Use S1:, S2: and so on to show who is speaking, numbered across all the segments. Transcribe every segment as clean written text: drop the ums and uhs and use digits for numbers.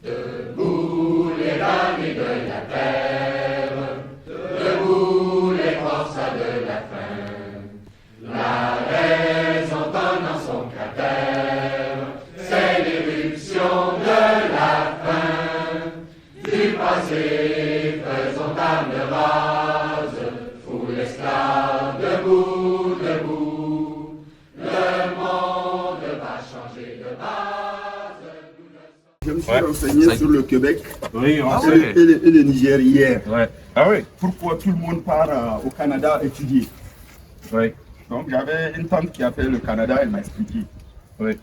S1: Debout les damnés de la terre, debout les forçats de la faim. La raison donne dans son cratère, c'est l'éruption de la faim. Du passé, faisons table rase, foule esclave, debout, debout. Le monde va changer de base.
S2: Je me suis renseigné sur le Québec
S3: Oui, on
S2: et
S3: sait.
S2: le Niger hier.
S3: Ouais. Ah oui.
S2: Pourquoi tout le monde part au Canada étudier?
S3: Oui.
S2: Donc j'avais une tante qui a fait le Canada, elle m'a expliqué.
S3: Oui.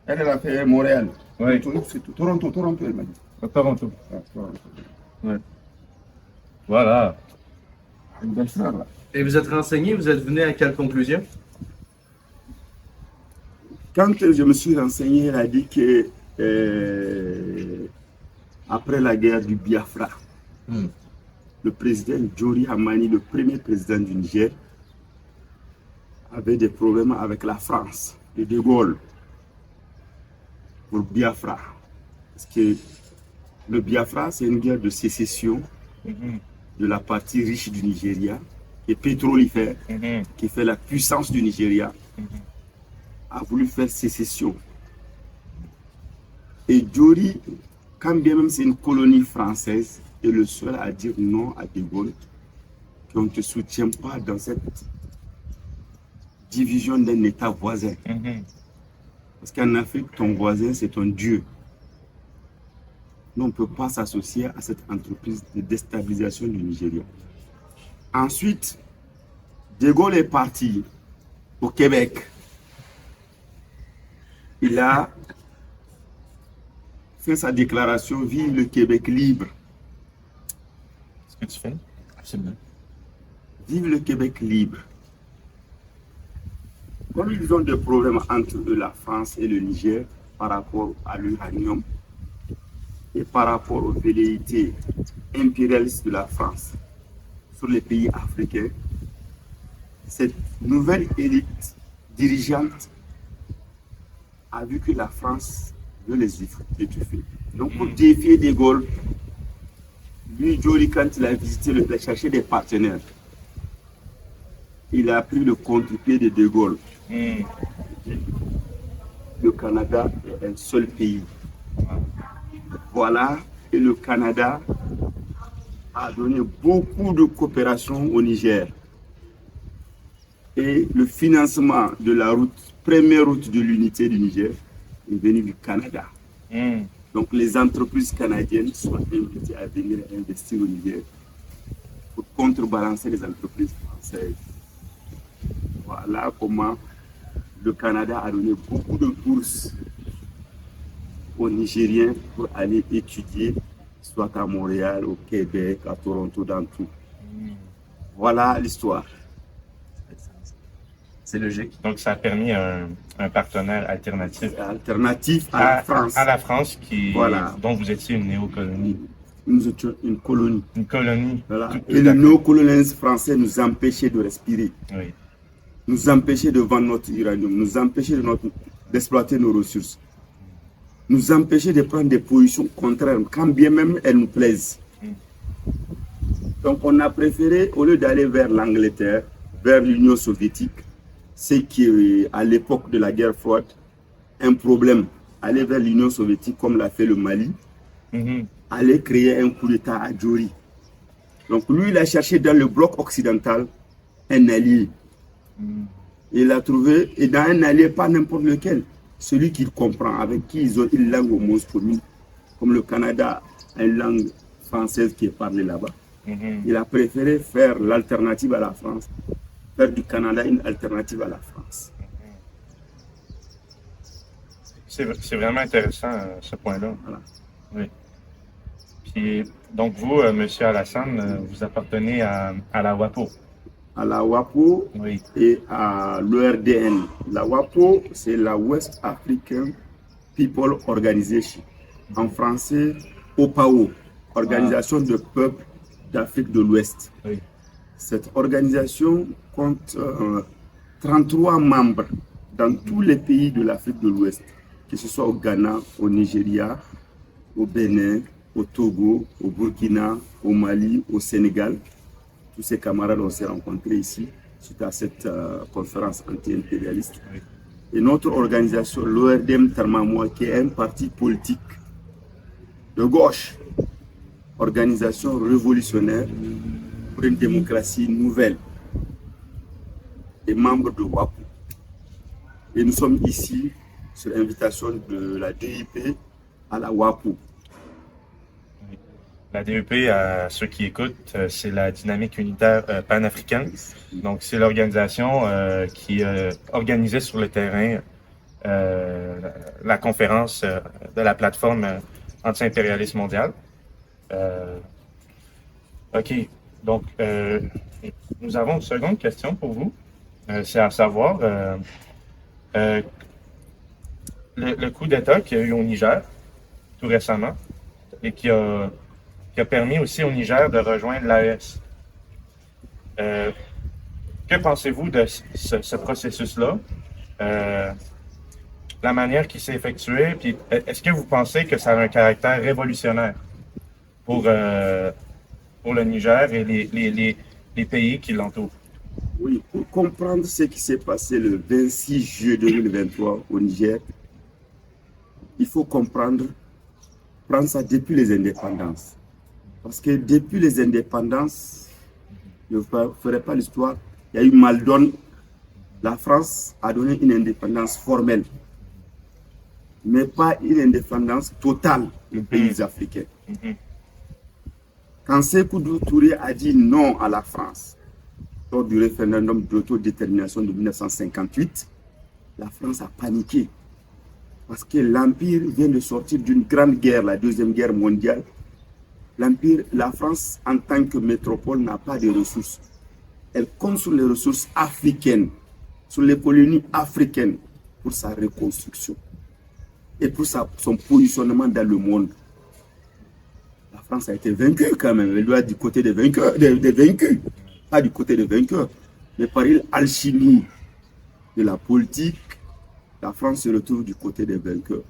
S2: Elle a fait Montréal.
S3: Oui.
S2: C'est Toronto, elle m'a dit.
S3: À Toronto.
S2: Ah, Toronto.
S3: Ouais. Voilà.
S2: Une belle sœur là.
S4: Et vous êtes renseigné, vous êtes venu à quelle conclusion?
S2: Quand je me suis renseigné, elle a dit que après la guerre du Biafra, le président Jori Hamani, le premier président du Niger, avait des problèmes avec la France et De Gaulle pour Biafra. Parce que le Biafra, c'est une guerre de sécession de la partie riche du Nigeria, qui est pétrolifère, qui fait la puissance du Nigeria, a voulu faire sécession. Et Jori, quand bien même c'est une colonie française, est le seul à dire non à De Gaulle, qu'on ne te soutient pas dans cette division d'un État voisin. Parce qu'en Afrique, ton voisin, c'est ton Dieu. Nous, on ne peut pas s'associer à cette entreprise de déstabilisation du Nigeria. Ensuite, De Gaulle est parti au Québec. Il a fait sa déclaration « Vive le Québec libre ».
S3: Ce que tu fais? Absolument.
S2: Vive le Québec libre. Comme ils ont des problèmes entre eux, la France et le Niger, par rapport à l'uranium et par rapport aux velléités impérialistes de la France sur les pays africains, cette nouvelle élite dirigeante a vu que la France veut les étouffer. Donc pour défier De Gaulle, lui, Jori, quand il a visité, il a cherché des partenaires. Il a pris le contre-pied de De Gaulle. Le Canada est un seul pays. Voilà, et le Canada a donné beaucoup de coopération au Niger. Et le financement de la route, première route de l'unité du Niger, est venu du Canada. Donc les entreprises canadiennes sont invitées à venir investir au Niger pour contrebalancer les entreprises françaises. Voilà comment le Canada a donné beaucoup de bourses aux Nigériens pour aller étudier, soit à Montréal, au Québec, à Toronto, dans tout. Voilà l'histoire.
S3: C'est logique. Donc, ça a permis un partenaire alternatif
S2: Alternatif à la France.
S3: À la France,
S2: Voilà.
S3: dont vous étiez une néocolonie.
S2: Nous étions une colonie.
S3: Une colonie.
S2: Voilà.
S3: Tout
S2: Et le néocolonialisme français nous empêchait de respirer,
S3: Oui.
S2: nous empêchait de vendre notre uranium, nous empêchait d'exploiter nos ressources, nous empêchait de prendre des positions contraires, quand bien même elles nous plaisent. Donc on a préféré, au lieu d'aller vers l'Angleterre, vers l'Union soviétique, ce qui est à l'époque de la guerre froide un problème, aller vers l'Union soviétique comme l'a fait le Mali, aller créer un coup d'État à Jori. Donc lui, il a cherché dans le bloc occidental un allié. Il a trouvé, et dans un allié, pas n'importe lequel, celui qu'il comprend, avec qui ils ont une langue au moins commune, comme le Canada a une langue française qui est parlée là-bas. Il a préféré faire l'alternative à la France, faire du Canada une alternative à la France.
S3: C'est vraiment intéressant, ce point-là.
S2: Voilà.
S3: Oui. Puis, donc vous, Monsieur Alassane, vous appartenez à la WAPO.
S2: À la WAPO
S3: Oui.
S2: et à l'ORDN. La WAPO, c'est la West African People Organization. En français, OPAO, Organisation de peuples d'Afrique de l'Ouest.
S3: Oui.
S2: Cette organisation compte 33 membres dans tous les pays de l'Afrique de l'Ouest que ce soit au Ghana, au Nigeria, au Bénin, au Togo, au Burkina, au Mali, au Sénégal. Tous ces camarades, on s'est rencontrés ici suite à cette conférence anti-impérialiste. Et notre organisation, l'ORDM Tarmamoua, qui est un parti politique de gauche, organisation révolutionnaire pour une démocratie nouvelle, des membres de WAPO. Et nous sommes ici sur invitation de la DIP à la WAPO.
S3: La DEP, à ceux qui écoutent, c'est la dynamique unitaire panafricaine. Donc, c'est l'organisation qui organisait sur le terrain la conférence de la plateforme anti-impérialisme mondial. OK. Donc, nous avons une seconde question pour vous. C'est à savoir le coup d'État qu'il y a eu au Niger tout récemment et qui a permis aussi au Niger de rejoindre l'AES. Que pensez-vous de ce processus-là? La manière qui s'est effectuée, puis est-ce que vous pensez que ça a un caractère révolutionnaire pour le Niger et les pays qui l'entourent?
S2: Oui, pour comprendre ce qui s'est passé le 26 juillet 2023 au Niger, il faut prendre ça depuis les indépendances. Parce que depuis les indépendances, je ne ferai pas l'histoire, il y a eu Maldon. La France a donné une indépendance formelle, mais pas une indépendance totale aux pays africains. Quand Sékou Touré a dit non à la France lors du référendum d'autodétermination de 1958, la France a paniqué. Parce que l'Empire vient de sortir d'une grande guerre, la Deuxième Guerre mondiale. L'Empire, la France, en tant que métropole, n'a pas de ressources. Elle compte sur les ressources africaines, sur les colonies africaines pour sa reconstruction et pour son positionnement dans le monde. La France a été vaincue quand même. Elle doit être du côté des vainqueurs, des vaincus, pas du côté des vainqueurs. Mais par l'alchimie de la politique, la France se retrouve du côté des vainqueurs.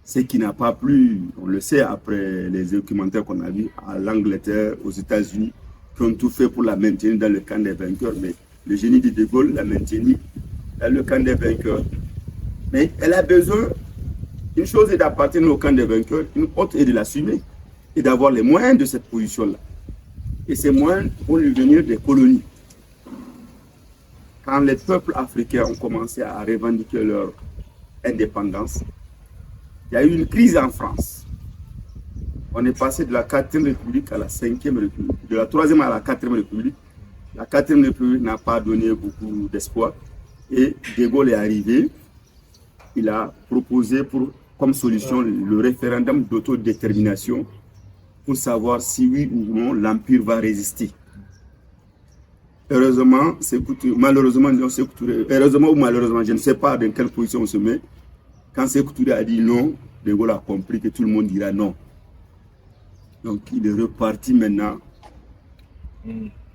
S2: Ce qui n'a pas plu, on le sait après les documentaires qu'on a vus à l'Angleterre, aux États-Unis, qui ont tout fait pour la maintenir dans le camp des vainqueurs. Mais le génie de Gaulle l'a maintenue dans le camp des vainqueurs. Mais elle a besoin, une chose est d'appartenir au camp des vainqueurs, une autre est de l'assumer et d'avoir les moyens de cette position-là. Et ces moyens vont lui venir des colonies. Quand les peuples africains ont commencé à revendiquer leur indépendance, il y a eu une crise en France. On est passé de la 4e République à la 5e République, de la 3e à la 4e République. La 4e République n'a pas donné beaucoup d'espoir. Et De Gaulle est arrivé. Il a proposé comme solution le référendum d'autodétermination pour savoir si oui ou non l'Empire va résister. Heureusement, malheureusement, heureusement ou malheureusement, je ne sais pas dans quelle position on se met. Quand Sékou Touré a dit non, De Gaulle a compris que tout le monde dira non. Donc il est reparti maintenant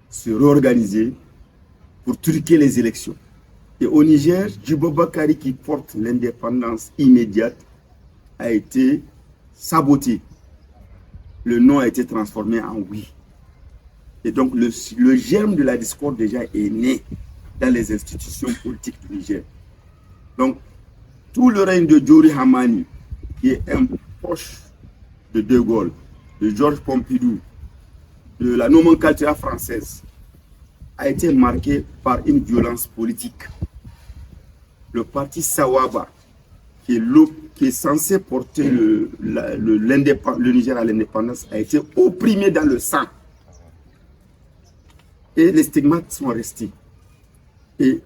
S2: se réorganiser pour truquer les élections. Et au Niger, Djibo Bakary, qui porte l'indépendance immédiate, a été saboté. Le non a été transformé en oui. Et donc le germe de la discorde déjà est né dans les institutions politiques du Niger. Donc tout le règne de Djori Hamani, qui est un proche de De Gaulle, de Georges Pompidou, de la nomenclature française, a été marqué par une violence politique. Le parti Sawaba, qui est censé porter le Niger à l'indépendance, a été opprimé dans le sang. Et les stigmates sont restés. Et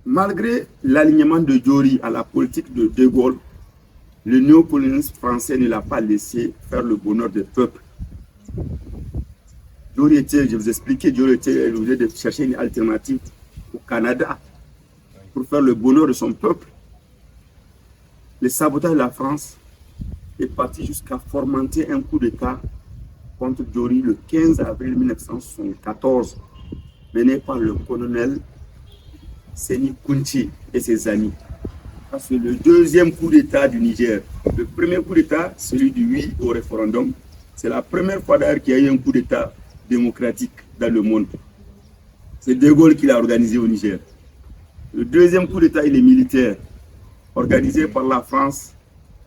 S2: malgré l'alignement de Djori à la politique de De Gaulle, le néocolonialisme français ne l'a pas laissé faire le bonheur des peuples. Djori était, je vous expliquais, Djori était obligé de chercher une alternative au Canada pour faire le bonheur de son peuple. Le sabotage de la France est parti jusqu'à fomenter un coup d'État contre Djori le 15 avril 1974, mené par le colonel Séni Kounti et ses amis. Parce que le deuxième coup d'État du Niger, le premier coup d'État, celui du oui au référendum, c'est la première fois d'ailleurs qu'il y a eu un coup d'État démocratique dans le monde. C'est De Gaulle qui l'a organisé au Niger. Le deuxième coup d'État, il est militaire, organisé par la France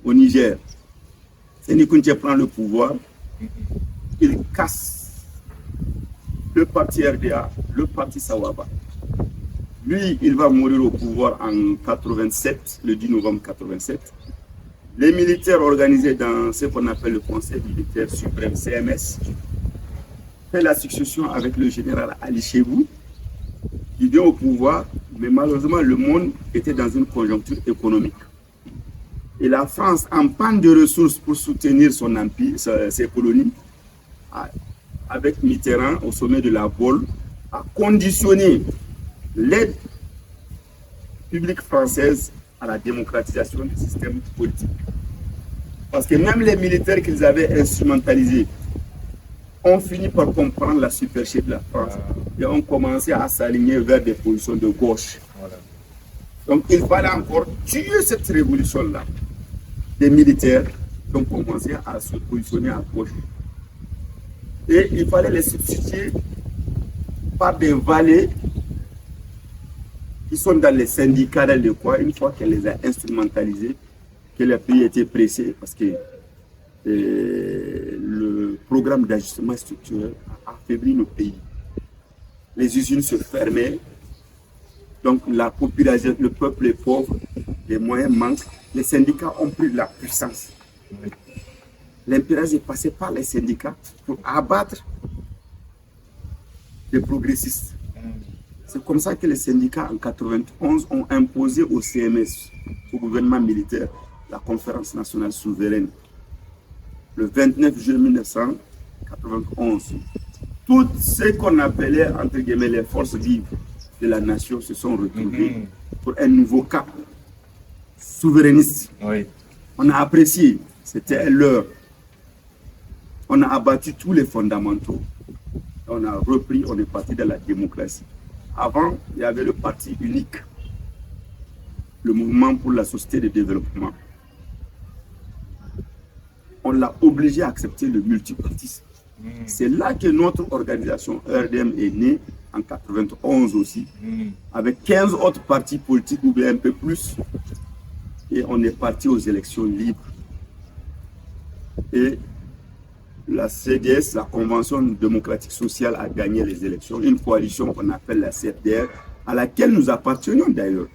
S2: au Niger. Séné Kountché prend le pouvoir, il casse le parti RDA, le parti Sawaba. Lui, il va mourir au pouvoir en 87, le 10 novembre 87. Les militaires organisés dans ce qu'on appelle le Conseil militaire suprême, CMS, fait la succession avec le général Ali Chebou, qui vient au pouvoir, mais malheureusement, le monde était dans une conjoncture économique. Et la France, en panne de ressources pour soutenir son empire, ses colonies, avec Mitterrand au sommet de la Baule, a conditionné l'aide publique française à la démocratisation du système politique. Parce que même les militaires qu'ils avaient instrumentalisés ont fini par comprendre la supercherie de la France et ont commencé à s'aligner vers des positions de gauche. Voilà. Donc il fallait encore tuer cette révolution-là. Des militaires qui ont commencé à se positionner à gauche. Et il fallait les substituer par des valets qui sont dans les syndicats, dans les coins, une fois qu'elle les a instrumentalisés, que le pays était pressé, parce que le programme d'ajustement structurel a affaibli le pays. Les usines se fermaient, donc la population, le peuple est pauvre, les moyens manquent, les syndicats ont pris de la puissance. L'impérialisme est passé par les syndicats pour abattre les progressistes. C'est comme ça que les syndicats en 1991 ont imposé au CMS, au gouvernement militaire, la conférence nationale souveraine. Le 29 juillet 1991, tout ce qu'on appelait entre guillemets les forces vives de la nation se sont retrouvées pour un nouveau cap souverainiste. Oui. On a apprécié, c'était l'heure. On a abattu tous les fondamentaux. On a repris, on est parti dans la démocratie. Avant, il y avait le parti unique, le mouvement pour la société de développement. On l'a obligé à accepter le multipartisme. C'est là que notre organisation RDM est née, en 91 aussi, avec 15 autres partis politiques ou bien un peu plus. Et on est parti aux élections libres. Et la CDS, la Convention démocratique sociale, a gagné les élections. Une coalition qu'on appelle la CFDR, à laquelle nous appartenions d'ailleurs,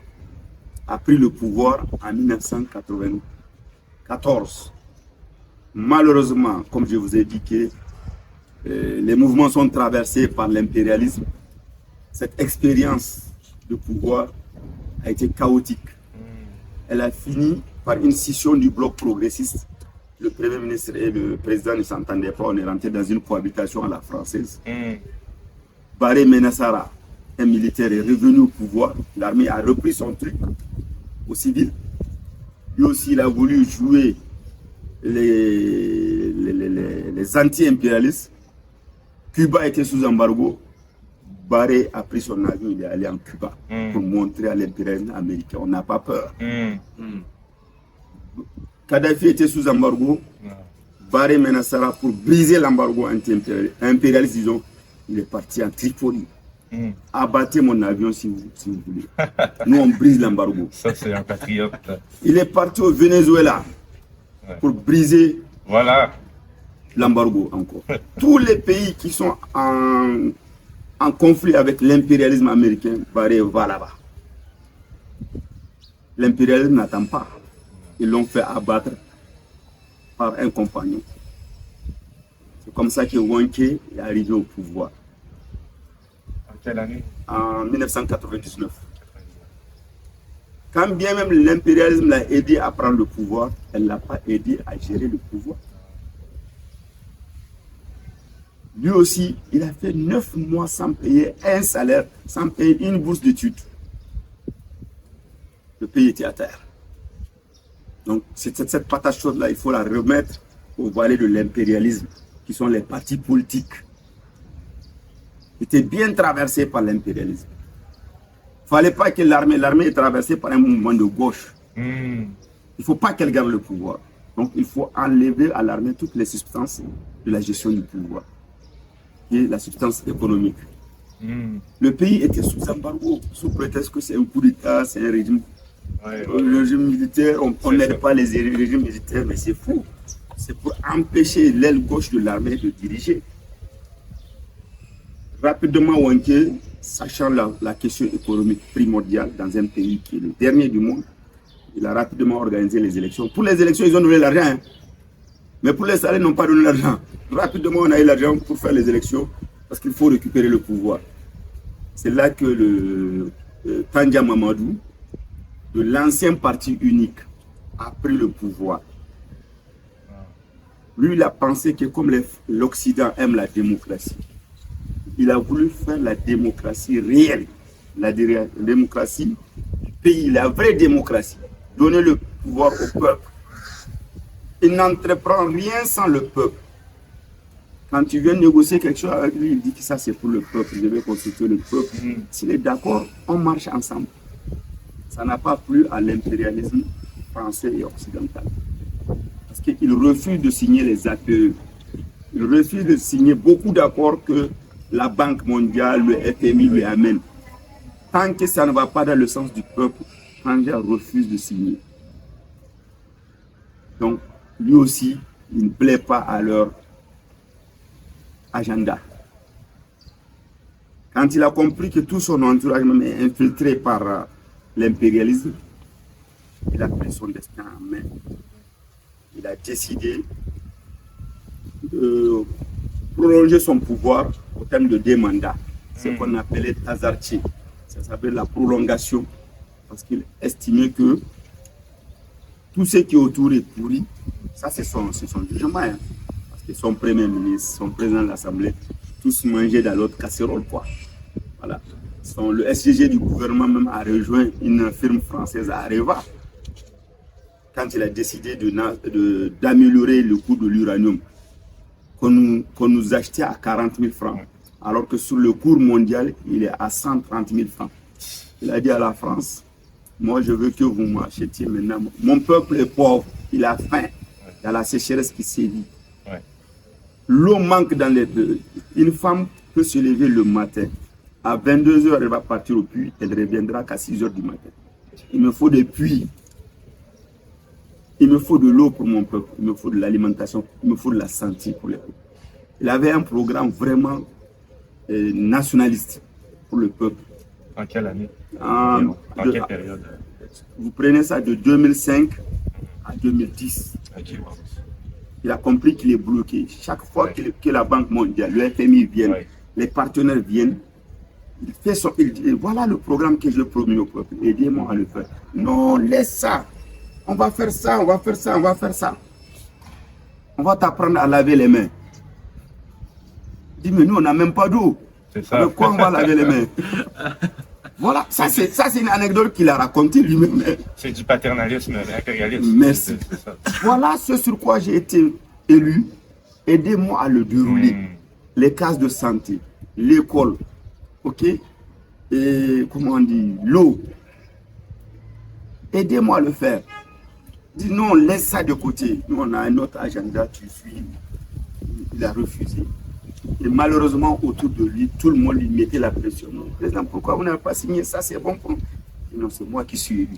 S2: a pris le pouvoir en 1994. Malheureusement, comme je vous ai dit, que les mouvements sont traversés par l'impérialisme. Cette expérience de pouvoir a été chaotique. Elle a fini par une scission du bloc progressiste. Le Premier ministre et le président ne s'entendaient pas, on est rentré dans une cohabitation à la française. Baré Menassara, un militaire, est revenu au pouvoir. L'armée a repris son truc au civil. Lui aussi, il a voulu jouer les anti-impérialistes. Cuba était sous embargo. Baré a pris son avion, il est allé en Cuba pour montrer à l'impérialisme américain, on n'a pas peur. Kadhafi était sous embargo. Baré Menassara, pour briser l'embargo anti-impérialiste, disons, il est parti en Tripoli. Abattez mon avion si vous voulez. Nous, on brise l'embargo.
S3: Ça, c'est un patriote.
S2: Il est parti au Venezuela pour briser l'embargo encore. Tous les pays qui sont en conflit avec l'impérialisme américain, Baré va là-bas. L'impérialisme n'attend pas. Ils l'ont fait abattre par un compagnon. C'est comme ça que Wanké est arrivé au pouvoir.
S3: En quelle année?
S2: En 1999. Quand bien même l'impérialisme l'a aidé à prendre le pouvoir, elle ne l'a pas aidé à gérer le pouvoir. Lui aussi, il a fait 9 mois sans payer un salaire, sans payer une bourse d'études. Le pays était à terre. Donc, cette patate chaude-là, il faut la remettre au valet de l'impérialisme, qui sont les partis politiques. Ils étaient bien traversés par l'impérialisme. Il ne fallait pas que l'armée est traversée par un mouvement de gauche.
S3: Hmm.
S2: Il ne faut pas qu'elle garde le pouvoir. Donc, il faut enlever à l'armée toutes les substances de la gestion du pouvoir, et la substance économique.
S3: Hmm.
S2: Le pays était sous embargo, sous prétexte que c'est un coup d'État, c'est un régime, régime militaire. On n'aide pas les régimes militaires, mais c'est faux. C'est pour empêcher l'aile gauche de l'armée de diriger. Rapidement, Wanké, sachant la question économique primordiale dans un pays qui est le dernier du monde, il a rapidement organisé les élections. Pour les élections, ils ont donné l'argent. Hein. Mais pour les salaires, ils n'ont pas donné l'argent. Rapidement, on a eu l'argent pour faire les élections parce qu'il faut récupérer le pouvoir. C'est là que le Tandja Mamadou, de l'ancien parti unique, a pris le pouvoir. Lui, il a pensé que comme l'Occident aime la démocratie, il a voulu faire la démocratie réelle, la démocratie du pays, la vraie démocratie, donner le pouvoir au peuple. Il n'entreprend rien sans le peuple. Quand tu viens négocier quelque chose avec lui, il dit que ça c'est pour le peuple, je vais consulter le peuple. S'il est d'accord, on marche ensemble. Ça n'a pas plu à l'impérialisme français et occidental. Parce qu'il refuse de signer les APE. Il refuse de signer beaucoup d'accords que la Banque mondiale, le FMI lui amène. Tant que ça ne va pas dans le sens du peuple, Tandja refuse de signer. Donc, lui aussi, il ne plaît pas à leur agenda. Quand il a compris que tout son entourage même est infiltré par l'impérialisme, il a pris son destin en main. Il a décidé de prolonger son pouvoir au terme de 2 mandats. C'est ce qu'on appelait Tazarchi. Ça s'appelle la prolongation. Parce qu'il estimait que tout ce qui est autour est pourri. Ça, c'est son jugement. Hein. Parce que son premier ministre, son président de l'Assemblée, tous mangeaient dans l'autre casserole. Quoi. Voilà. Le SGG du gouvernement même a rejoint une firme française à Areva. Quand il a décidé d'améliorer le coût de l'uranium, qu'on nous achetait à 40 000 francs, alors que sur le cours mondial, il est à 130 000 francs. Il a dit à la France, moi je veux que vous m'achetiez maintenant. Mon peuple est pauvre, il a faim, il y a la sécheresse qui sévit. L'eau manque dans les deux. Une femme peut se lever le matin. À 22 h, elle va partir au puits, elle reviendra qu'à 6 h du matin. Il me faut des puits. Il me faut de l'eau pour mon peuple, il me faut de l'alimentation, il me faut de la santé pour les peuples. Il avait un programme vraiment nationaliste pour le peuple.
S3: En quelle année?
S2: En
S3: quelle période?
S2: Vous prenez ça de 2005 à 2010.
S3: Okay.
S2: Il a compris qu'il est bloqué. Chaque fois que la Banque mondiale, le FMI viennent, les partenaires viennent, il fait il dit, voilà le programme que je promets au peuple, aidez-moi à le faire. Non, laisse ça. On va faire ça, on va faire ça, on va faire ça. On va t'apprendre à laver les mains. Il dit, mais nous, on n'a même pas d'eau.
S3: C'est ça.
S2: Avec quoi on va laver les mains? Voilà, ça c'est une anecdote qu'il a racontée lui-même.
S3: C'est du paternalisme impérialiste.
S2: Merci.
S3: Ça.
S2: Voilà ce sur quoi j'ai été élu. Aidez-moi à le dérouler. Les cases de santé, l'école, ok? Et comment on dit, l'eau. Aidez-moi à le faire. Dis non, laisse ça de côté. Nous, on a un autre agenda, tu suis. Il a refusé. Et malheureusement, autour de lui, tout le monde lui mettait la pression. Non, président, pourquoi vous n'avez pas signé ça? C'est bon pour nous. Non, c'est moi qui suis élu.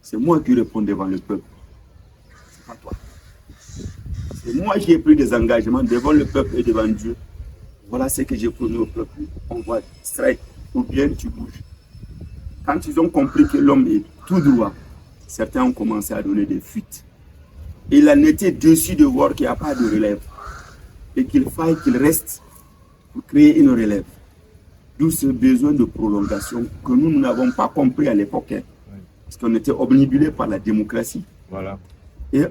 S2: C'est moi qui réponds devant le peuple. C'est pas toi. C'est moi qui ai pris des engagements devant le peuple et devant Dieu. Voilà ce que j'ai promis au peuple. On va strike ou bien tu bouges. Quand ils ont compris que l'homme est tout droit, certains ont commencé à donner des fuites. Il en était déçu de voir qu'il n'y a pas de relève. Et qu'il faille qu'il reste pour créer une relève. D'où ce besoin de prolongation que nous n'avons pas compris à l'époque. Hein, parce qu'on était obnubilés par la démocratie.
S3: Voilà.
S2: Et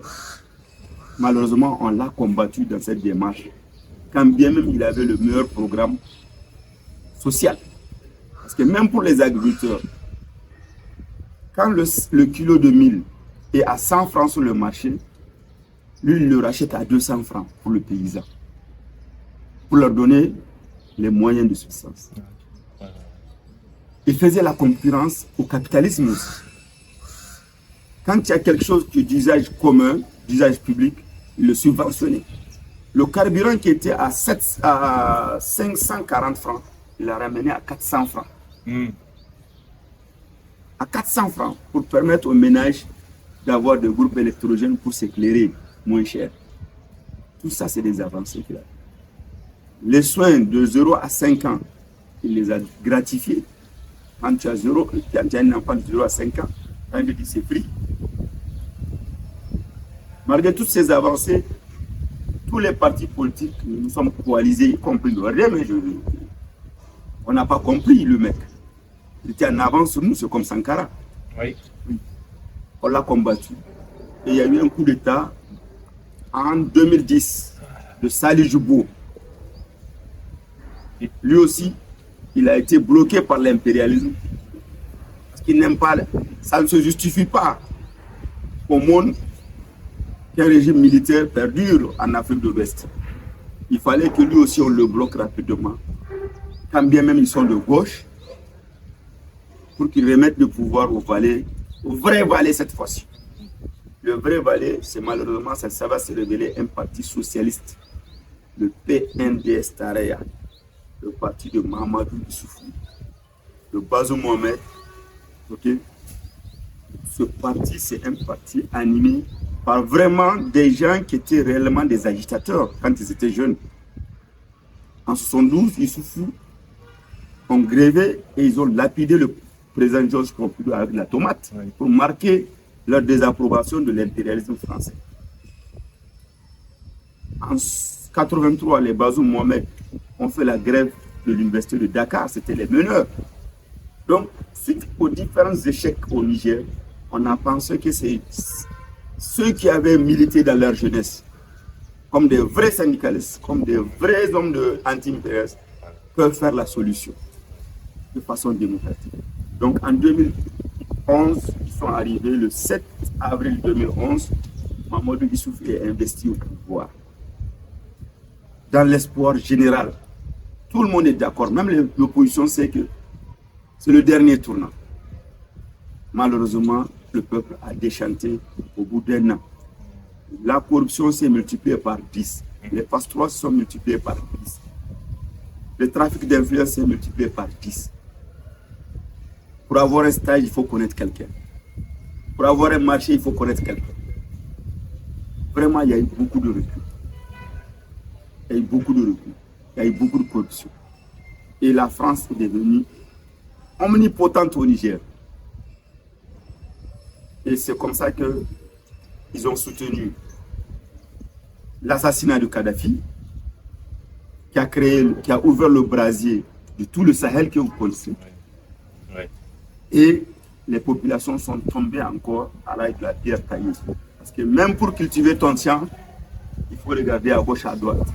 S2: malheureusement, on l'a combattu dans cette démarche. Quand bien même il avait le meilleur programme social. Parce que même pour les agriculteurs, quand le kilo de mil est à 100 francs sur le marché, lui, il le rachète à 200 francs pour le paysan. Pour leur donner les moyens de subsistance. Il faisait la concurrence au capitalisme aussi. Quand il y a quelque chose qui est d'usage commun, d'usage public, il le subventionnait. Le carburant qui était à 540 francs, il l'a ramené à 400 francs. À 400 francs pour permettre aux ménages d'avoir des groupes électrogènes pour s'éclairer moins cher. Tout ça, c'est des avancées qu'il a. Les soins de 0 à 5 ans, il les a gratifiés. Quand tu as un enfant de 0 à 5 ans, quand il dit c'est free. Malgré toutes ces avancées, tous les partis politiques, nous sommes coalisés, y compris le RDM, mais on n'a pas compris le mec. Il était en avance sur nous, c'est comme Sankara.
S3: Oui.
S2: On l'a combattu. Et il y a eu un coup d'État en 2010 de Salih Joubo. Lui aussi, il a été bloqué par l'impérialisme. Parce qu'il n'aime pas, ça ne se justifie pas au monde qu'un régime militaire perdure en Afrique de l'Ouest. Il fallait que lui aussi on le bloque rapidement. Quand bien même ils sont de gauche, pour qu'ils remettent le pouvoir au vrai valet cette fois-ci. Le vrai valet, c'est malheureusement, ça va se révéler un parti socialiste, le PNDS Tareya, le parti de Mahamadou Issoufou, de Bazoum Mohamed. Okay? Ce parti, c'est un parti animé par vraiment des gens qui étaient réellement des agitateurs quand ils étaient jeunes. En 72, Issoufou ont grévé et ils ont lapidé le président Georges Pompidou avec la tomate pour marquer leur désapprobation de l'impérialisme français. En 83, les Bazoum Mohamed ont fait la grève de l'université de Dakar, c'était les meneurs. Donc, suite aux différents échecs au Niger, on a pensé que c'est ceux qui avaient milité dans leur jeunesse, comme des vrais syndicalistes, comme des vrais hommes anti-impérialistes, peuvent faire la solution de façon démocratique. Donc en 2011, ils sont arrivés le 7 avril 2011, Mahamadou Issoufou est investi au pouvoir. Dans l'espoir général, tout le monde est d'accord, même l'opposition sait que c'est le dernier tournant. Malheureusement, le peuple a déchanté au bout d'un an. La corruption s'est multipliée par 10. Les passe-droits sont multipliés par 10. Le trafic d'influence s'est multiplié par 10. Pour avoir un stage, il faut connaître quelqu'un. Pour avoir un marché, il faut connaître quelqu'un. Vraiment, il y a eu beaucoup de recul. Il y a eu beaucoup de recul. Il y a eu beaucoup de corruption. Et la France est devenue omnipotente au Niger. Et c'est comme ça qu'ils ont soutenu l'assassinat de Kadhafi, qui a ouvert le brasier de tout le Sahel que vous connaissez. Et les populations sont tombées encore avec la pierre taillée. Parce que même pour cultiver ton champ, il faut regarder à gauche, à droite.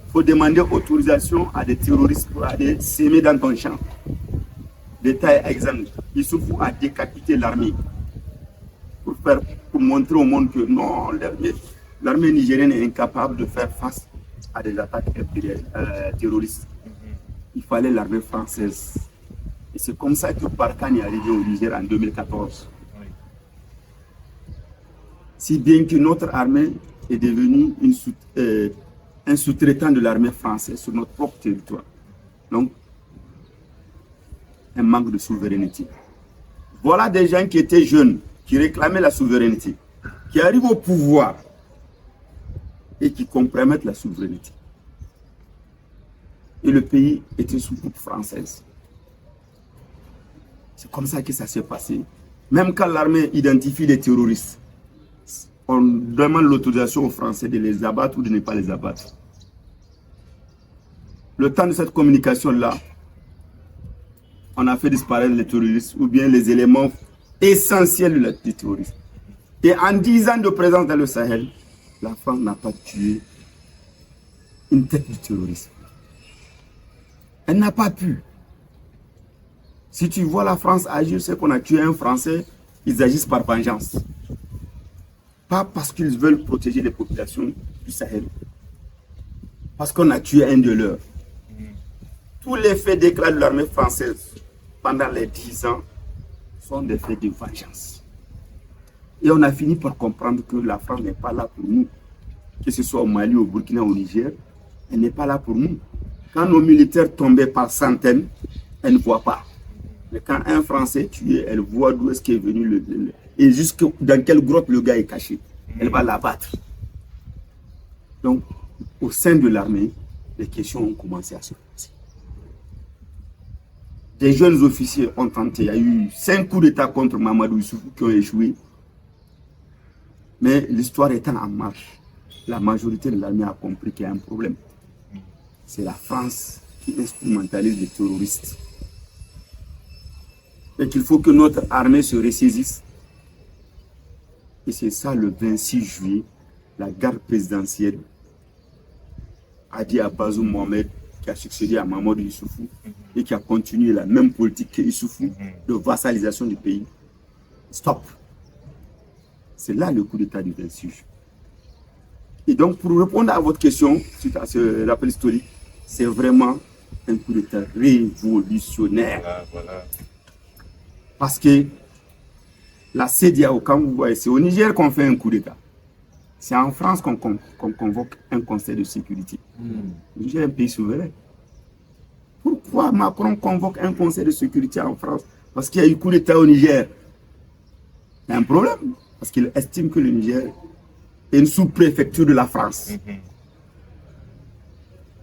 S2: Il faut demander autorisation à des terroristes pour aller s'aimer dans ton champ. Détail exemple, Issoufou a décapité l'armée pour montrer au monde que non, l'armée nigérienne est incapable de faire face à des attaques terroristes. Il fallait l'armée française. Et c'est comme ça que Barkhane est arrivé au Niger en 2014. Si bien que notre armée est devenue un sous-traitant de l'armée française sur notre propre territoire. Donc, un manque de souveraineté. Voilà des gens qui étaient jeunes, qui réclamaient la souveraineté, qui arrivent au pouvoir et qui compromettent la souveraineté. Et le pays était sous coupe française. C'est comme ça que ça s'est passé. Même quand l'armée identifie des terroristes, on demande l'autorisation aux Français de les abattre ou de ne pas les abattre. Le temps de cette communication-là, on a fait disparaître les terroristes ou bien les éléments essentiels du terrorisme. Et en 10 ans de présence dans le Sahel, la France n'a pas tué une tête du terrorisme. Elle n'a pas pu. Si tu vois la France agir, c'est qu'on a tué un Français, ils agissent par vengeance. Pas parce qu'ils veulent protéger les populations du Sahel. Parce qu'on a tué un de leurs. Tous les faits d'éclat de l'armée française pendant les 10 ans sont des faits de vengeance. Et on a fini par comprendre que la France n'est pas là pour nous. Que ce soit au Mali, au Burkina, au Niger, elle n'est pas là pour nous. Quand nos militaires tombaient par centaines, elle ne voit pas. Mais quand un Français tue, elle voit d'où est-ce qu'est venu et jusque dans quelle grotte le gars est caché. Elle va l'abattre. Donc, au sein de l'armée, les questions ont commencé à se poser. Des jeunes officiers ont tenté. Il y a eu 5 coups d'État contre Mamadou Issoufou qui ont échoué. Mais l'histoire étant en marche, la majorité de l'armée a compris qu'il y a un problème. C'est la France qui instrumentalise les terroristes. Et qu'il faut que notre armée se ressaisisse. Et c'est ça, le 26 juillet, la garde présidentielle a dit à Bazoum Mohamed, qui a succédé à Mamadou Issoufou, et qui a continué la même politique que Issoufou, de vassalisation du pays. Stop. C'est là le coup d'État du 26 juillet. Et donc, pour répondre à votre question, suite à ce rappel historique, c'est vraiment un coup d'État révolutionnaire.
S3: Voilà.
S2: Parce que la CEDEAO, quand vous voyez, c'est au Niger qu'on fait un coup d'État. C'est en France qu'on convoque un conseil de sécurité. Le Niger est un pays souverain. Pourquoi Macron convoque un conseil de sécurité en France? Parce qu'il y a eu coup d'État au Niger. Il y a un problème. Parce qu'il estime que le Niger est une sous-préfecture de la France.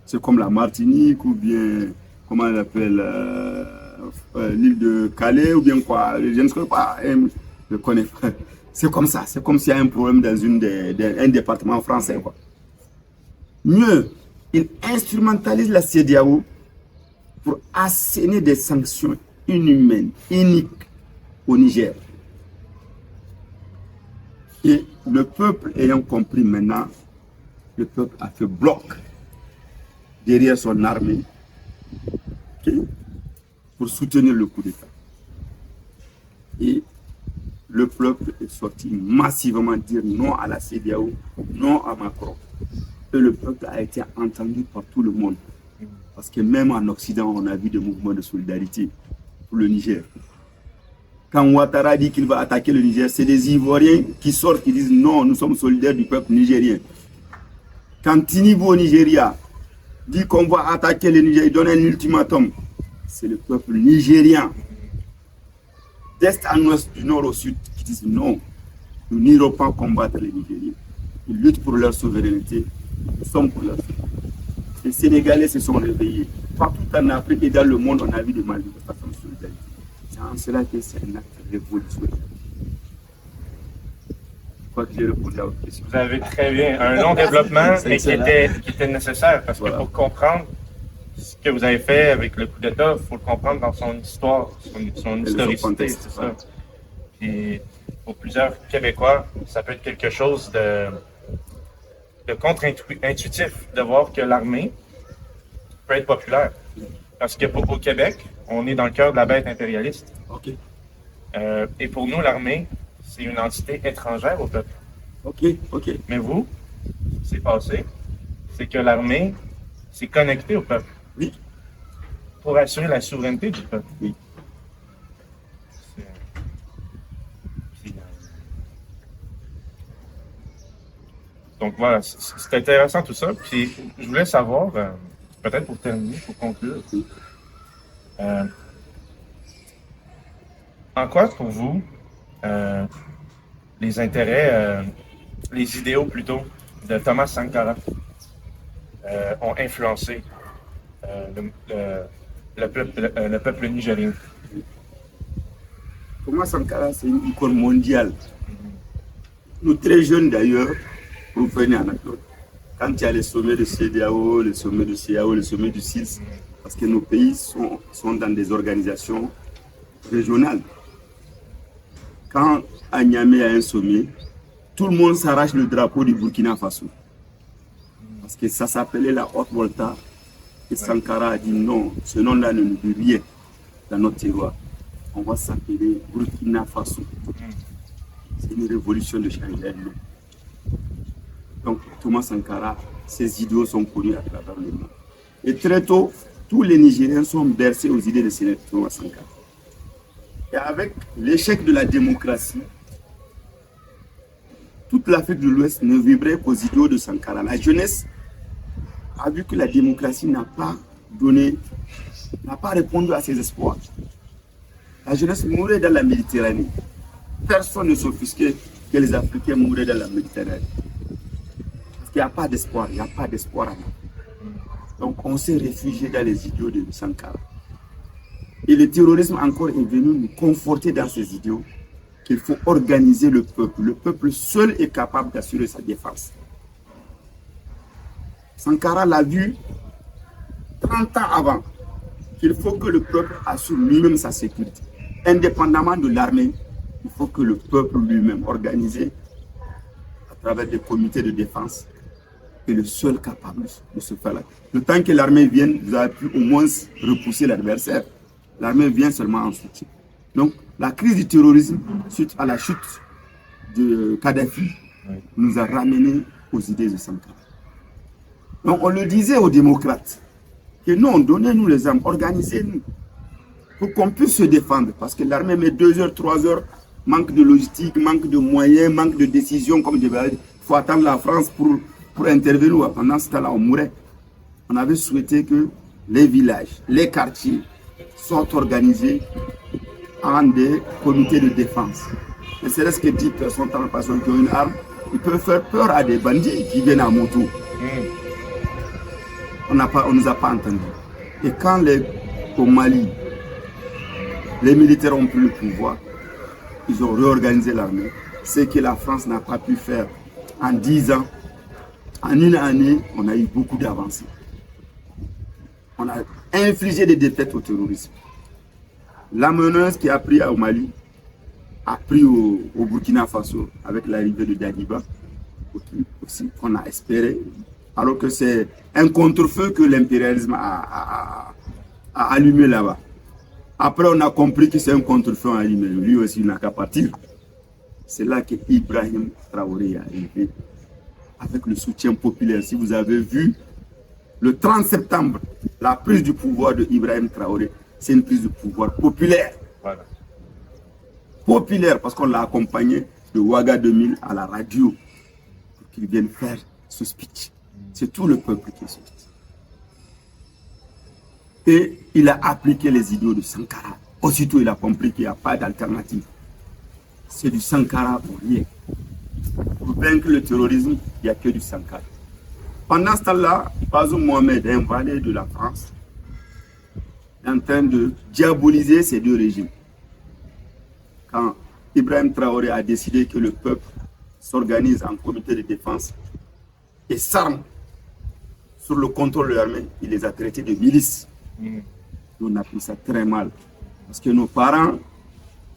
S2: C'est comme la Martinique ou bien, comment on appelle, l'île de Calais ou bien quoi. Je ne sais pas, je connais pas. C'est comme ça. C'est comme s'il y a un problème dans un département français, quoi. Mieux, il instrumentalise la CEDEAO pour asséner des sanctions inhumaines, iniques au Niger. Et le peuple ayant compris maintenant, le peuple a fait bloc derrière son armée, okay, pour soutenir le coup d'État. Et le peuple est sorti massivement dire non à la CEDEAO, non à Macron. Et le peuple a été entendu par tout le monde. Parce que même en Occident, on a vu des mouvements de solidarité pour le Niger. Quand Ouattara dit qu'il va attaquer le Niger, c'est des Ivoiriens qui sortent, qui disent non, nous sommes solidaires du peuple nigérien. Quand Tinubu au Nigeria dit qu'on va attaquer le Niger, il donne un ultimatum. C'est le peuple nigérien, d'est en ouest, du nord au sud, qui disent non, nous n'irons pas combattre les Nigériens. Ils luttent pour leur souveraineté, nous sommes pour leur souveraineté. Les Sénégalais se sont réveillés. Partout en Afrique et dans le monde, on a vu des manifestations de solidarité. C'est en cela que c'est un acte révolutionnaire. Je crois que j'ai répondu à votre question.
S3: Vous avez très bien un long développement, mais qui était nécessaire, parce que pour comprendre ce que vous avez fait avec le coup d'État, il faut le comprendre dans son histoire, son historicité, c'est ça. Et pour plusieurs Québécois, ça peut être quelque chose de contre-intuitif de voir que l'armée peut être populaire. Parce que au Québec, on est dans le cœur de la bête impérialiste.
S2: Ok.
S3: Et pour nous, l'armée, c'est une entité étrangère au peuple.
S2: Ok, ok.
S3: Mais vous, ce qui s'est passé, c'est que l'armée s'est connectée au peuple.
S2: Oui.
S3: Pour assurer la souveraineté du peuple.
S2: Oui.
S3: Donc voilà, c'est intéressant tout ça. Puis je voulais savoir, peut-être pour terminer, pour conclure, en quoi pour vous les intérêts, les idéaux plutôt, de Thomas Sankara ont influencé le peuple nigérien?
S2: Thomas Sankara, c'est une icône mondiale. Nous, très jeunes d'ailleurs, pour vous faire une anecdote, quand il y a les sommets de CEDEAO, les sommets de CEDEAO, les sommets du CILS, parce que nos pays sont dans des organisations régionales. Quand à Niamey a un sommet, tout le monde s'arrache le drapeau du Burkina Faso. Parce que ça s'appelait la Haute Volta. Et Sankara a dit non, ce nom-là ne nous dit rien dans notre terroir. On va s'appeler Burkina Faso. C'est une révolution de changer le nom. Donc Thomas Sankara, ses idéaux sont connus à travers le monde. Et très tôt, tous les Nigériens sont bercés aux idées de Thomas Sankara. Et avec l'échec de la démocratie, toute l'Afrique de l'Ouest ne vibrait qu'aux idéaux de Sankara. La jeunesse a vu que la démocratie n'a pas répondu à ses espoirs. La jeunesse mourait dans la Méditerranée. Personne ne s'offusquait que les Africains mouraient dans la Méditerranée. Parce qu'il n'y a pas d'espoir, il n'y a pas d'espoir. Donc on s'est réfugié dans les idéaux de Sankara. Et le terrorisme encore est venu nous conforter dans ces idéaux qu'il faut organiser le peuple. Le peuple seul est capable d'assurer sa défense. Sankara l'a vu 30 ans avant qu'il faut que le peuple assure lui-même sa sécurité. Indépendamment de l'armée, il faut que le peuple lui-même, organisé à travers des comités de défense, est le seul capable de se faire là. Le temps que l'armée vienne, vous avez pu au moins repousser l'adversaire. L'armée vient seulement en soutien. Donc, la crise du terrorisme, suite à la chute de Kadhafi, nous a ramenés aux idées de Sankara. Donc, on le disait aux démocrates, que non, donnez-nous les armes, organisez-nous, pour qu'on puisse se défendre. Parce que l'armée met 2 heures, 3 heures, manque de logistique, manque de moyens, manque de décision, comme je vais dire. Il faut attendre la France pour intervenir. Pendant ce temps-là, on mourait. On avait souhaité que les villages, les quartiers soient organisés en des comités de défense. Ne serait-ce que 10 personnes qui ont une arme, ils peuvent faire peur à des bandits qui viennent à moto. On ne nous a pas entendus. Et quand au Mali, les militaires ont pris le pouvoir, ils ont réorganisé l'armée. Ce que la France n'a pas pu faire en 10 ans, en une année, on a eu beaucoup d'avancées. On a infligé des défaites au terrorisme. La meneuse qui a pris au Mali a pris au Burkina Faso avec l'arrivée de Dadiba, aussi qu'on a espéré, alors que c'est un contre-feu que l'impérialisme a allumé là-bas. Après, on a compris que c'est un contre-feu allumé. Lui aussi, il n'a qu'à partir. C'est là que Ibrahim Traoré est arrivé, avec le soutien populaire. Si vous avez vu, le 30 septembre, la prise du pouvoir de Ibrahim Traoré, c'est une prise de pouvoir populaire. Voilà. Populaire, parce qu'on l'a accompagné de Ouaga 2000 à la radio, pour qu'il vienne faire ce speech. C'est tout le peuple qui est sorti. Et il a appliqué les idéaux de Sankara. Aussitôt, il a compris qu'il n'y a pas d'alternative. C'est du Sankara pour rien. Pour vaincre le terrorisme, il n'y a que du Sankara. Pendant ce temps-là, Bazoum Mohamed, un valet de la France, est en train de diaboliser ces deux régimes. Quand Ibrahim Traoré a décidé que le peuple s'organise en comité de défense et s'arme sur le contrôle de l'armée, il les a traités de milices. On a pris ça très mal. Parce que nos parents,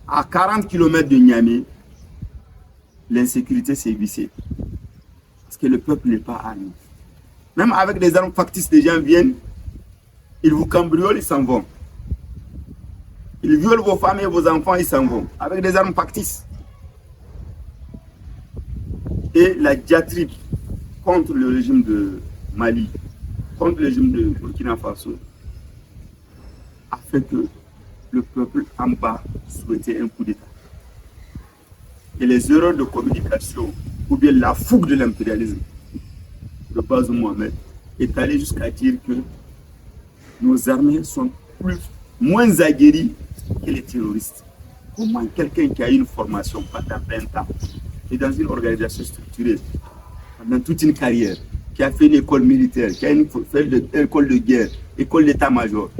S2: à 40 km de Niamey, l'insécurité s'est vissée. Parce que le peuple n'est pas armé. Même avec des armes factices, les gens viennent, ils vous cambriolent, ils s'en vont. Ils violent vos femmes et vos enfants, ils s'en vont. Avec des armes factices. Et la diatribe contre le régime de Mali, contre le régime de Burkina Faso, a fait que le peuple en bas souhaitait un coup d'État. Et les erreurs de communication, ou bien la fougue de l'impérialisme de Bazoum Mohamed, est allé jusqu'à dire que nos armées sont moins aguerries que les terroristes. Comment quelqu'un qui a eu une formation pendant 20 ans et dans une organisation structurée, pendant toute une carrière, qui a fait une école militaire, qui a fait une école de guerre, école d'état-major,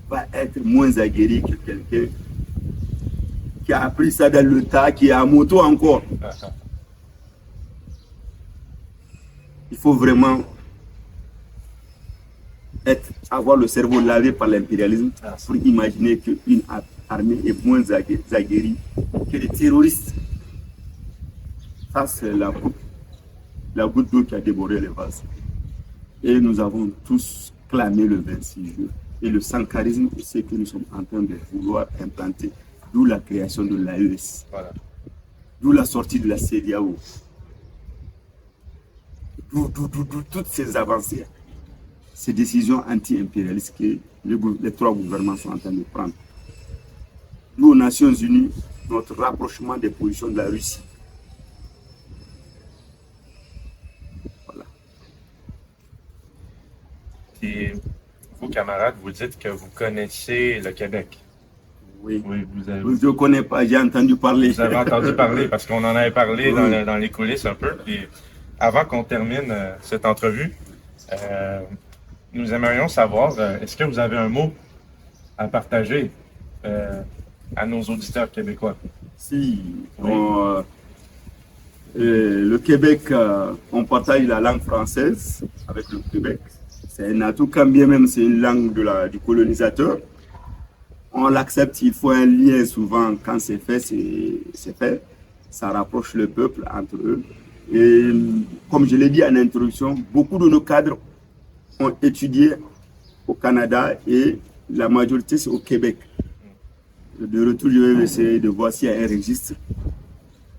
S2: va être moins aguerri que quelqu'un qui a appris ça dans le tas, qui est à moto encore. Il faut vraiment avoir le cerveau lavé par l'impérialisme pour imaginer qu'une armée est moins aguerrie que les terroristes. Ça, c'est la goutte d'eau qui a débordé les vases. Et nous avons tous clamé le 26 juin. Et le sankarisme, c'est ce que nous sommes en train de vouloir implanter. D'où la création de l'AES. Voilà. D'où la sortie de la CEDEAO. D'où toutes ces avancées, ces décisions anti-impérialistes que les 3 gouvernements sont en train de prendre. D'où aux Nations Unies, notre rapprochement des positions de la Russie.
S3: Puis, vous, camarades, vous dites que vous connaissez le Québec.
S2: Oui.
S3: Oui,
S2: Je ne connais pas, j'ai entendu parler.
S3: Vous avez entendu parler parce qu'on en avait parlé
S2: Oui.
S3: dans les coulisses un peu. Puis, avant qu'on termine cette entrevue, nous aimerions savoir, est-ce que vous avez un mot à partager à nos auditeurs québécois?
S2: Si,
S3: Oui.
S2: le Québec, on partage la langue française avec le Québec. C'est un atout, quand bien même c'est une langue du colonisateur. On l'accepte, il faut un lien souvent, quand c'est fait, c'est fait. Ça rapproche le peuple entre eux. Et comme je l'ai dit en introduction, beaucoup de nos cadres ont étudié au Canada et la majorité c'est au Québec. De retour, je vais essayer de voir s'il y a un registre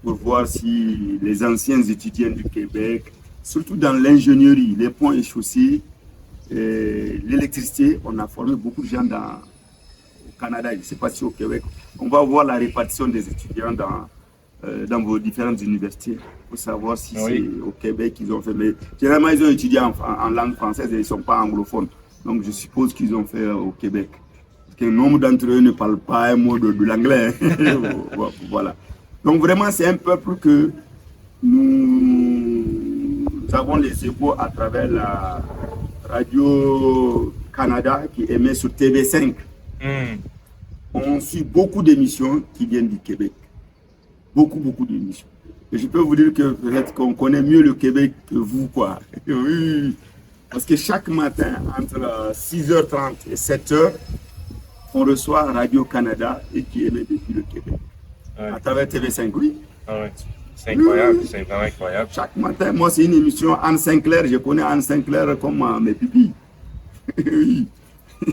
S2: pour voir si les anciens étudiants du Québec, surtout dans l'ingénierie, les ponts et chaussées, l'électricité, on a formé beaucoup de gens au Canada, je ne sais pas si au Québec. On va voir la répartition des étudiants dans vos différentes universités pour savoir si c'est au Québec qu'ils ont fait. Mais généralement, ils ont étudié en langue française et ils ne sont pas anglophones. Donc, je suppose qu'ils ont fait au Québec. Parce que nombre d'entre eux ne parlent pas un mot de l'anglais. Voilà. Donc, vraiment, c'est un peuple que nous avons les échos à travers la Radio Canada qui émet sur TV5. On suit beaucoup d'émissions qui viennent du Québec. Beaucoup d'émissions. Et je peux vous dire que peut-être qu'on connaît mieux le Québec que vous, quoi. Oui. Parce que chaque matin, entre 6h30 et 7h, on reçoit Radio-Canada et qui émet depuis le Québec.
S3: Ouais.
S2: À travers TV5, oui.
S3: Ah ouais. C'est incroyable, c'est vraiment incroyable.
S2: Chaque matin, moi, c'est une émission Anne Sinclair. Je connais Anne Sinclair comme mes pipis. Oui.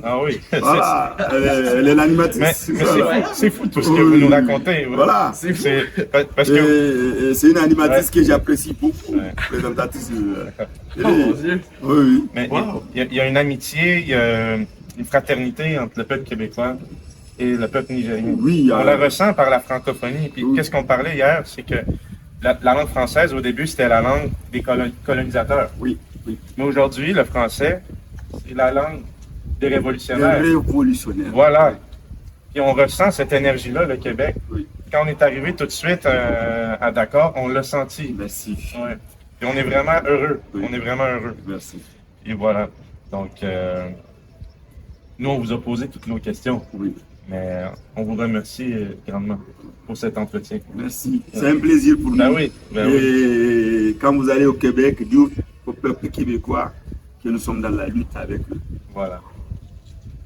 S3: Ah oui.
S2: Voilà, elle est l'animatrice.
S3: Mais c'est fou tout ce que vous nous racontez.
S2: Voilà.
S3: Parce que
S2: c'est une animatrice que j'apprécie beaucoup, présentatrice.
S4: Mon Dieu.
S2: Oui.
S3: Mais il y a une amitié, il y a une fraternité entre le peuple québécois et le peuple nigérien.
S2: Oui,
S3: on la ressent par la francophonie. Puis qu'est-ce qu'on parlait hier, c'est que la langue française, au début, c'était la langue des colonisateurs.
S2: Oui.
S3: Mais aujourd'hui, le français, c'est la langue des révolutionnaires.
S2: Des révolutionnaires.
S3: Voilà. Puis on ressent cette énergie-là, le Québec.
S2: Oui.
S3: Quand on est arrivé tout de suite à Dakar, on l'a senti.
S2: Merci.
S3: Ouais. Et on est vraiment heureux.
S2: Oui.
S3: On est vraiment heureux.
S2: Merci.
S3: Et voilà. Donc, nous, on vous a posé toutes nos questions.
S2: Oui.
S3: Mais on vous remercie grandement pour cet entretien.
S2: Merci. C'est un plaisir pour nous.
S3: Ben oui.
S2: Et quand vous allez au Québec, dites au peuple québécois que nous sommes dans la lutte avec eux.
S3: Voilà.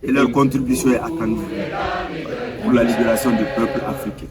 S2: Et leur contribution est attendue pour la libération du peuple africain.